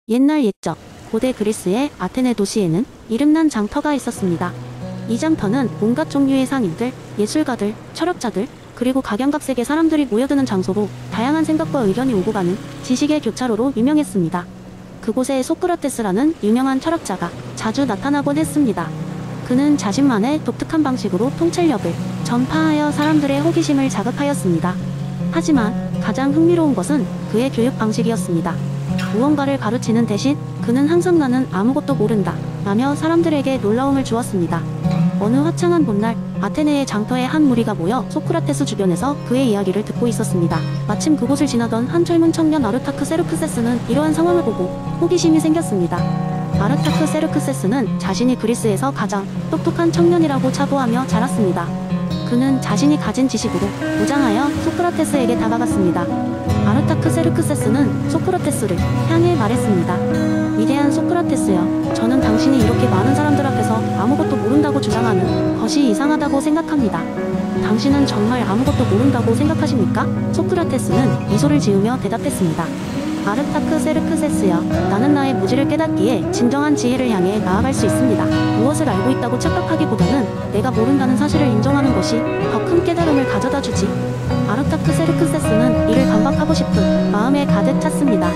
옛날 옛적 고대 그리스의 아테네 도시에는 이름난 장터가 있었습니다. 이 장터는 온갖 종류의 상인들, 예술가들, 철학자들, 그리고 각양각색의 사람들이 모여드는 장소로 다양한 생각과 의견이 오고 가는 지식의 교차로로 유명했습니다. 그곳에 소크라테스라는 유명한 철학자가 자주 나타나곤 했습니다. 그는 자신만의 독특한 방식으로 통찰력을 전파하여 사람들의 호기심을 자극하였습니다. 하지만 가장 흥미로운 것은 그의 교육 방식이었습니다. 무언가를 가르치는 대신 그는 항상 나는 아무것도 모른다 라며 사람들에게 놀라움을 주었습니다. 어느 화창한 봄날 아테네의 장터에 한 무리가 모여 소크라테스 주변에서 그의 이야기를 듣고 있었습니다. 마침 그곳을 지나던 한 젊은 청년 아르타크 세르크세스는 이러한 상황을 보고 호기심이 생겼습니다. 아르타크 세르크세스는 자신이 그리스에서 가장 똑똑한 청년이라고 자부하며 자랐습니다. 그는 자신이 가진 지식으로 무장하여 소크라테스에게 다가갔습니다. 아르타크 세르크세스는 소크라테스를 향해 말했습니다. 위대한 소크라테스여, 저는 당신이 이렇게 많은 사람들 앞에서 아무것도 모른다고 주장하는 것이 이상하다고 생각합니다. 당신은 정말 아무것도 모른다고 생각하십니까? 소크라테스는 미소를 지으며 대답했습니다. 아르타크 세르크세스여, 나는 나의 무지를 깨닫기에 진정한 지혜를 향해 나아갈 수 있습니다. 무엇을 알고 있다고 착각하기보다는 내가 모른다는 사실을 인정하는 것이 더 큰 깨달음을 가져다 주지. 아르타크 세르크세스는 이를 반박하고 싶은 마음에 가득 찼습니다.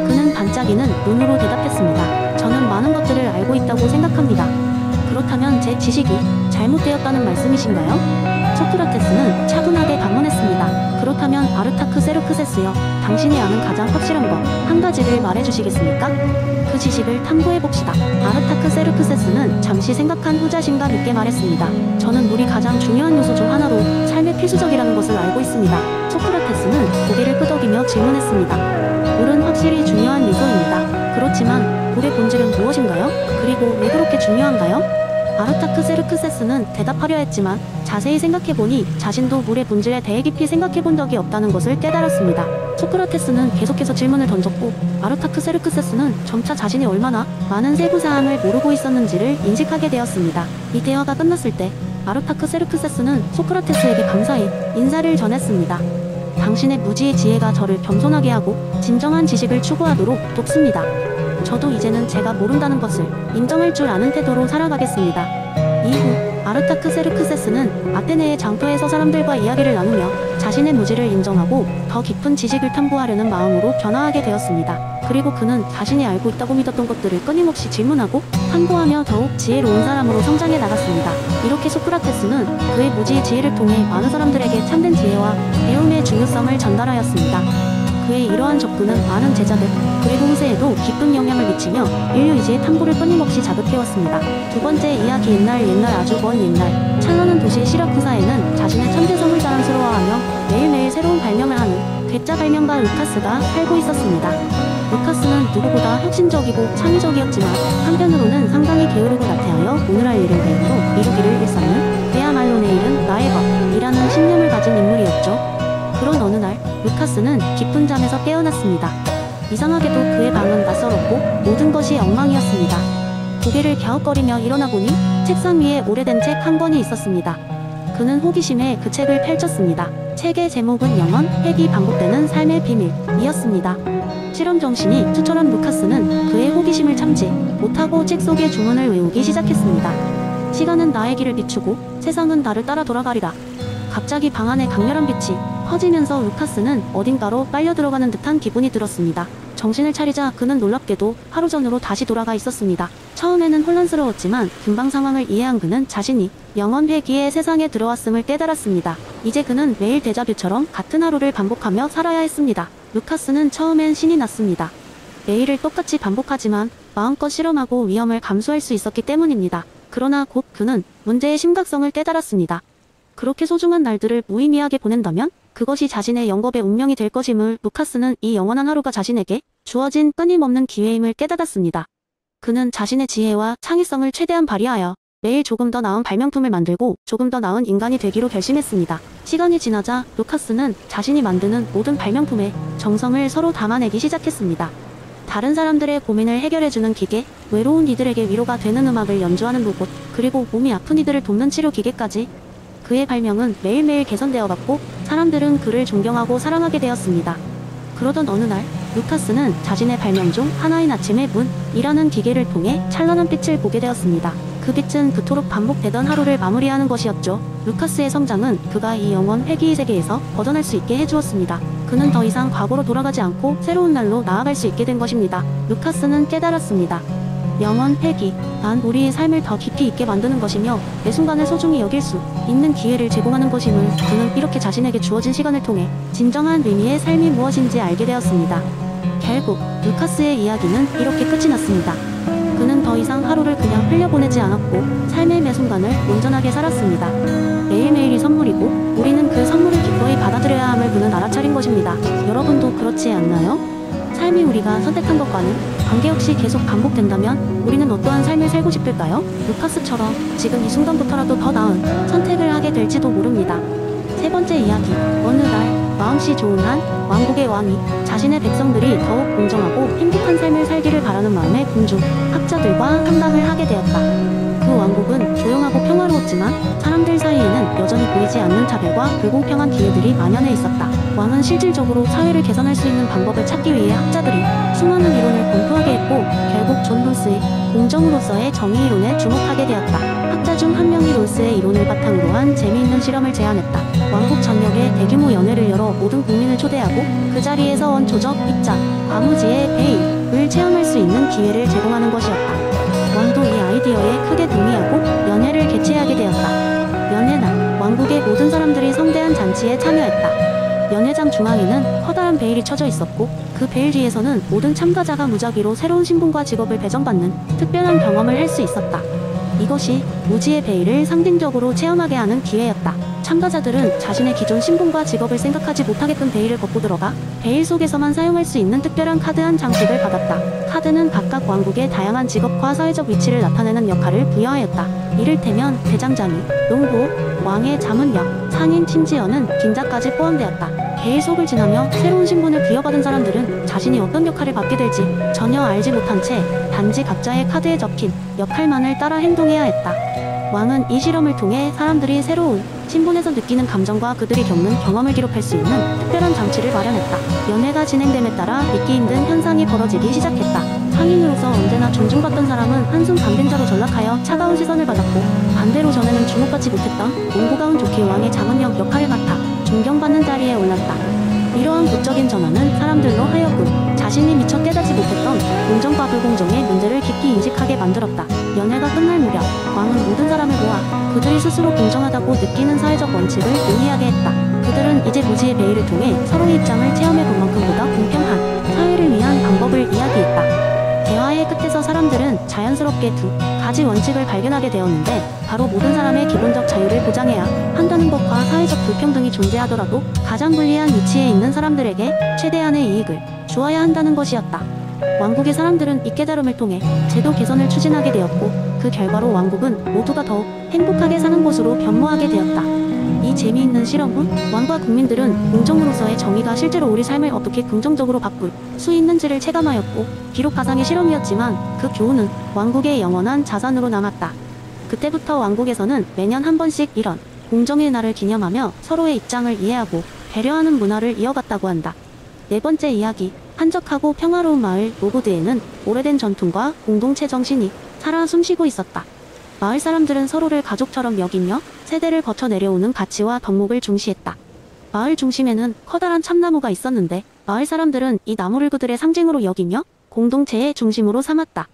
그는 반짝이는 눈으로 대답했습니다. 저는 많은 것들을 알고 있다고 생각합니다. 그렇다면 제 지식이 잘못되었다는 말씀이신가요? 소크라테스는 차분하게 반문했습니다. 그렇다면 아르타크 세르크세스여, 당신이 아는 가장 확실한 것 한 가지를 말해주시겠습니까? 그 지식을 탐구해봅시다. 아르타크 세르크세스는 잠시 생각한 후 자신감 있게 말했습니다. 저는 물이 가장 중요한 요소 중 하나로 삶의 필수적이라는 것을 알고 있습니다. 소크라테스는 고개를 끄덕이며 질문했습니다. 물은 확실히 중요한 요소입니다. 그렇지만 물의 본질은 무엇인가요? 그리고 왜 그렇게 중요한가요? 아르타크 세르크세스는 대답하려 했지만 자세히 생각해보니 자신도 물의 본질에 대해 깊이 생각해본 적이 없다는 것을 깨달았습니다. 소크라테스는 계속해서 질문을 던졌고 아르타크 세르크세스는 점차 자신이 얼마나 많은 세부사항을 모르고 있었는지를 인식하게 되었습니다. 이 대화가 끝났을 때 아르타크 세르크세스는 소크라테스에게 감사히 인사를 전했습니다. 당신의 무지의 지혜가 저를 겸손하게 하고 진정한 지식을 추구하도록 돕습니다. 저도 이제는 제가 모른다는 것을 인정할 줄 아는 태도로 살아가겠습니다. 이후 아르타크 세르크세스는 아테네의 장터에서 사람들과 이야기를 나누며 자신의 무지를 인정하고 더 깊은 지식을 탐구하려는 마음으로 변화하게 되었습니다. 그리고 그는 자신이 알고 있다고 믿었던 것들을 끊임없이 질문하고 탐구하며 더욱 지혜로운 사람으로 성장해 나갔습니다. 이렇게 소크라테스는 그의 무지의 지혜를 통해 많은 사람들에게 참된 지혜와 배움의 중요성을 전달하였습니다. 그의 이러한 접근은 많은 제자들 그리고 후세에도 깊은 영향을 미치며 인류 의지의 탐구를 끊임없이 자극해왔습니다. 두 번째 이야기 옛날 아주 먼 옛날 찬란한 도시 시라쿠사에는 자신의 천재성을 자랑스러워하며 매일매일 새로운 발명을 하는 괴짜 발명가 루카스가 살고 있었습니다. 루카스는 누구보다 혁신적이고 창의적이었지만 한편으로는 상당히 게으르고 나태하여 오늘 할 일을 내일로 미루기를 일삼는 그야말로 내일은 나의 것이라는 신념을 가진 인물이었죠. 그런 어느 날 루카스는 깊은 잠에서 깨어났습니다. 이상하게도 그의 방은 낯설었고 모든 것이 엉망이었습니다. 고개를 갸웃거리며 일어나 보니 책상 위에 오래된 책 한 권이 있었습니다. 그는 호기심에 그 책을 펼쳤습니다. 책의 제목은 영원, 회귀 반복되는 삶의 비밀이었습니다. 실험 정신이 투철한 루카스는 그의 호기심을 참지 못하고 책 속의 주문을 외우기 시작했습니다. 시간은 나의 길을 비추고 세상은 나를 따라 돌아가리라. 갑자기 방 안에 강렬한 빛이 퍼지면서 루카스는 어딘가로 빨려 들어가는 듯한 기분이 들었습니다. 정신을 차리자 그는 놀랍게도 하루 전으로 다시 돌아가 있었습니다. 처음에는 혼란스러웠지만 금방 상황을 이해한 그는 자신이 영원 회귀의 세상에 들어왔음을 깨달았습니다. 이제 그는 매일 데자뷰처럼 같은 하루를 반복하며 살아야 했습니다. 루카스는 처음엔 신이 났습니다. 매일을 똑같이 반복하지만 마음껏 실험하고 위험을 감수할 수 있었기 때문입니다. 그러나 곧 그는 문제의 심각성을 깨달았습니다. 그렇게 소중한 날들을 무의미하게 보낸다면 그것이 자신의 영겁의 운명이 될 것임을 루카스는 이 영원한 하루가 자신에게 주어진 끊임없는 기회임을 깨닫았습니다. 그는 자신의 지혜와 창의성을 최대한 발휘하여 매일 조금 더 나은 발명품을 만들고 조금 더 나은 인간이 되기로 결심했습니다. 시간이 지나자 루카스는 자신이 만드는 모든 발명품에 정성을 서로 담아내기 시작했습니다. 다른 사람들의 고민을 해결해주는 기계, 외로운 이들에게 위로가 되는 음악을 연주하는 로봇, 그리고 몸이 아픈 이들을 돕는 치료 기계까지 그의 발명은 매일매일 개선되어 갔고 사람들은 그를 존경하고 사랑하게 되었습니다. 그러던 어느 날 루카스는 자신의 발명 중 하나인 아침의 문이라는 기계를 통해 찬란한 빛을 보게 되었습니다. 그 빛은 그토록 반복되던 하루를 마무리하는 것이었죠. 루카스의 성장은 그가 이 영원 회귀의 세계에서 벗어날 수 있게 해주었습니다. 그는 더 이상 과거로 돌아가지 않고 새로운 날로 나아갈 수 있게 된 것입니다. 루카스는 깨달았습니다. 영원 회귀, 단 우리의 삶을 더 깊이 있게 만드는 것이며 매 순간을 소중히 여길 수 있는 기회를 제공하는 것임을 그는 이렇게 자신에게 주어진 시간을 통해 진정한 의미의 삶이 무엇인지 알게 되었습니다. 결국 루카스의 이야기는 이렇게 끝이 났습니다. 그는 더 이상 하루를 그냥 흘려보내지 않았고 삶의 매 순간을 온전하게 살았습니다. 매일매일이 선물이고 우리는 그 선물을 기꺼이 받아들여야 함을 그는 알아차린 것입니다. 여러분도 그렇지 않나요? 삶이 우리가 선택한 것과는 관계없이 계속 반복된다면 우리는 어떠한 삶을 살고 싶을까요? 루카스처럼 지금 이 순간부터라도 더 나은 선택을 하게 될지도 모릅니다. 세 번째 이야기. 어느 날 마음씨 좋은 한 왕국의 왕이 자신의 백성들이 더욱 공정하고 행복한 삶을 살기를 바라는 마음에 궁중 학자들과 상담을 하게 되었다. 그 왕국은 조용하고 평화로웠지만 사람들 사이에는 여전히 보이지 않는 차별과 불공평한 기회들이 만연해 있었다. 왕은 실질적으로 사회를 개선할 수 있는 방법을 찾기 위해 학자들이 수많은 이론을 검토하게 했고 결국 존 롤스의 공정으로서의 정의 이론에 주목하게 되었다. 학자 중 한 명이 롤스의 이론을 바탕으로 한 재미있는 실험을 제안했다. 왕국 전역에 대규모 연회를 열어 모든 국민을 초대하고 그 자리에서 원초적 입장, 과무지의 베일을 체험할 수 있는 기회를 제공하는 것이었다. 왕도 이 아이디어에 크게 동의하고 연회를 개최하게 되었다. 연회날, 왕국의 모든 사람들이 성대한 잔치에 참여했다. 연회장 중앙에는 커다란 베일이 쳐져 있었고 그 베일 뒤에서는 모든 참가자가 무작위로 새로운 신분과 직업을 배정받는 특별한 경험을 할 수 있었다. 이것이 무지의 베일을 상징적으로 체험하게 하는 기회였다. 참가자들은 자신의 기존 신분과 직업을 생각하지 못하게끔 베일을 벗고 들어가 베일 속에서만 사용할 수 있는 특별한 카드 한 장씩을 받았다. 카드는 각각 왕국의 다양한 직업과 사회적 위치를 나타내는 역할을 부여하였다. 이를테면 대장장이, 농부, 왕의 자문역, 상인, 심지어는 빈자까지 포함되었다. 베일 속을 지나며 새로운 신분을 부여받은 사람들은 자신이 어떤 역할을 받게 될지 전혀 알지 못한 채 단지 각자의 카드에 적힌 역할만을 따라 행동해야 했다. 왕은 이 실험을 통해 사람들이 새로운 신분에서 느끼는 감정과 그들이 겪는 경험을 기록할 수 있는 특별한 장치를 마련했다. 연회가 진행됨에 따라 믿기 힘든 현상이 벌어지기 시작했다. 상인으로서 언제나 존중받던 사람은 한숨 담긴 자로 전락하여 차가운 시선을 받았고 반대로 전에는 주목받지 못했던 농부가 운 좋게 왕의 자문역 역할을 맡아 존경받는 자리에 올랐다. 이러한 극적인 전환은 사람들로 하여금 자신이 미처 깨닫지 못했던 공정과 불공정의 문제를 깊이 인식하게 만들었다. 연회가 끝날 무렵 왕은 모든 사람을 모아 그들이 스스로 공정하다고 느끼는 사회적 원칙을 논의하게 했다. 그들은 이제 무지의 베일을 통해 서로의 입장을 체험해 본 만큼보다 공평한 사회를 위한 방법을 이야기했다. 대화의 끝에서 사람들은 자연스럽게 두 가지 원칙을 발견하게 되었는데 바로 모든 사람의 기본적 자유를 보장해야 한다는 것과 사회적 불평등이 존재하더라도 가장 불리한 위치에 있는 사람들에게 최대한의 이익을 주어야 한다는 것이었다. 왕국의 사람들은 이 깨달음을 통해 제도 개선을 추진하게 되었고 그 결과로 왕국은 모두가 더욱 행복하게 사는 곳으로 변모하게 되었다. 이 재미있는 실험 후 왕과 국민들은 공정으로서의 정의가 실제로 우리 삶을 어떻게 긍정적으로 바꿀 수 있는지를 체감하였고 비록 가상의 실험이었지만 그 교훈은 왕국의 영원한 자산으로 남았다. 그때부터 왕국에서는 매년 한 번씩 이런 공정의 날을 기념하며 서로의 입장을 이해하고 배려하는 문화를 이어갔다고 한다. 네 번째 이야기. 한적하고 평화로운 마을 로고드에는 오래된 전통과 공동체 정신이 살아 숨쉬고 있었다. 마을 사람들은 서로를 가족처럼 여기며 세대를 거쳐 내려오는 가치와 덕목을 중시했다. 마을 중심에는 커다란 참나무가 있었는데 마을 사람들은 이 나무를 그들의 상징으로 여기며 공동체의 중심으로 삼았다.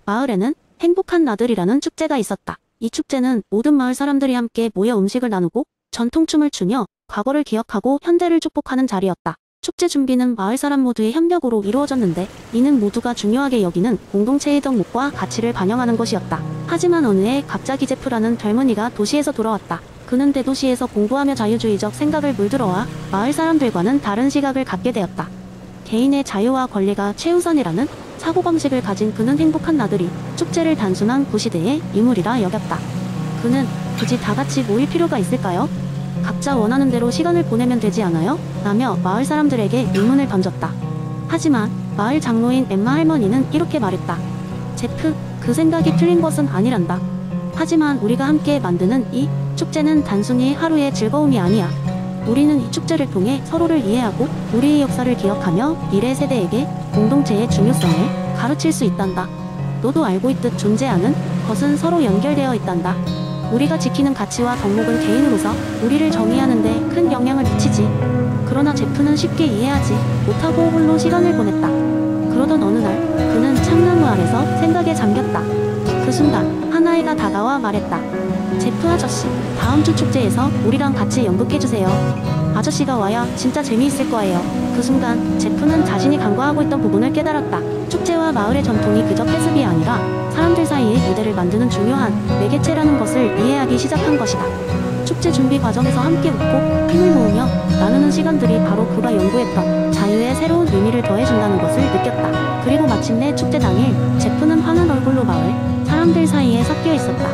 마을에는 행복한 나들이라는 축제가 있었다. 이 축제는 모든 마을 사람들이 함께 모여 음식을 나누고 전통춤을 추며 과거를 기억하고 현대를 축복하는 자리였다. 축제 준비는 마을 사람 모두의 협력으로 이루어졌는데 이는 모두가 중요하게 여기는 공동체의 덕목과 가치를 반영하는 것이었다. 하지만 어느 해 갑자기 제프라는 젊은이가 도시에서 돌아왔다. 그는 대도시에서 공부하며 자유주의적 생각을 물들어와 마을 사람들과는 다른 시각을 갖게 되었다. 개인의 자유와 권리가 최우선이라는 사고방식을 가진 그는 행복한 나들이 축제를 단순한 구시대의 유물이라 여겼다. 그는 굳이 다 같이 모일 필요가 있을까요? 각자 원하는 대로 시간을 보내면 되지 않아요? 라며 마을 사람들에게 의문을 던졌다. 하지만 마을 장로인 엠마 할머니는 이렇게 말했다. 제프, 그 생각이 틀린 것은 아니란다. 하지만 우리가 함께 만드는 이 축제는 단순히 하루의 즐거움이 아니야. 우리는 이 축제를 통해 서로를 이해하고 우리의 역사를 기억하며 미래 세대에게 공동체의 중요성을 가르칠 수 있단다. 너도 알고 있듯 존재하는 것은 서로 연결되어 있단다. 우리가 지키는 가치와 덕목은 개인으로서 우리를 정의하는 데 큰 영향을 미치지. 그러나 제프는 쉽게 이해하지 못하고 홀로 시간을 보냈다. 그러던 어느 날 그는 참나무 아래서 생각에 잠겼다. 그 순간 한 아이가 다가와 말했다. 제프 아저씨, 다음 주 축제에서 우리랑 같이 연극해주세요. 아저씨가 와야 진짜 재미있을 거예요. 그 순간 제프는 자신이 간과하고 있던 부분을 깨달았다. 축제와 마을의 전통이 그저 패습이 아니라 사람들 사이의 무대를 만드는 중요한 매개체라는 것을 이해하기 시작한 것이다. 축제 준비 과정에서 함께 웃고 힘을 모으며 나누는 시간들이 바로 그가 연구했던 자유의 새로운 의미를 더해준다는 것을 느꼈다. 그리고 마침내 축제 당일 제프는 환한 얼굴로 마을 사람들 사이에 섞여 있었다.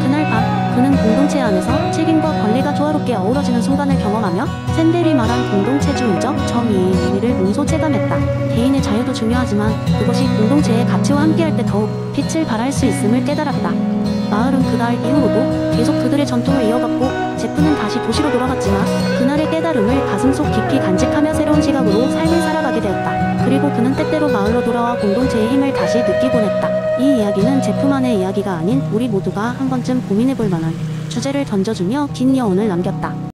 그날 밤 그는 공동체 안에서 책임과 권리가 조화롭게 어우러지는 순간을 경험하며 샌델이 말한 공동체주의적 정의의 의미를 몸소 체감했다. 개인의 자유도 중요하지만 그것이 공동체의 가치와 함께할 때 더욱 빛을 발할 수 있음을 깨달았다. 마을은 그날 이후로도 계속 그들의 전통을 이어갔고 제프는 다시 도시로 돌아갔지만 그날의 깨달음을 가슴속 깊이 간직하며 새로운 시각으로 삶을 살아가게 되었다. 그리고 그는 때때로 마을로 돌아와 공동체의 힘을 다시 느끼곤 했다. 이 이야기는 제프만의 이야기가 아닌 우리 모두가 한 번쯤 고민해볼 만한 주제를 던져주며 긴 여운을 남겼다.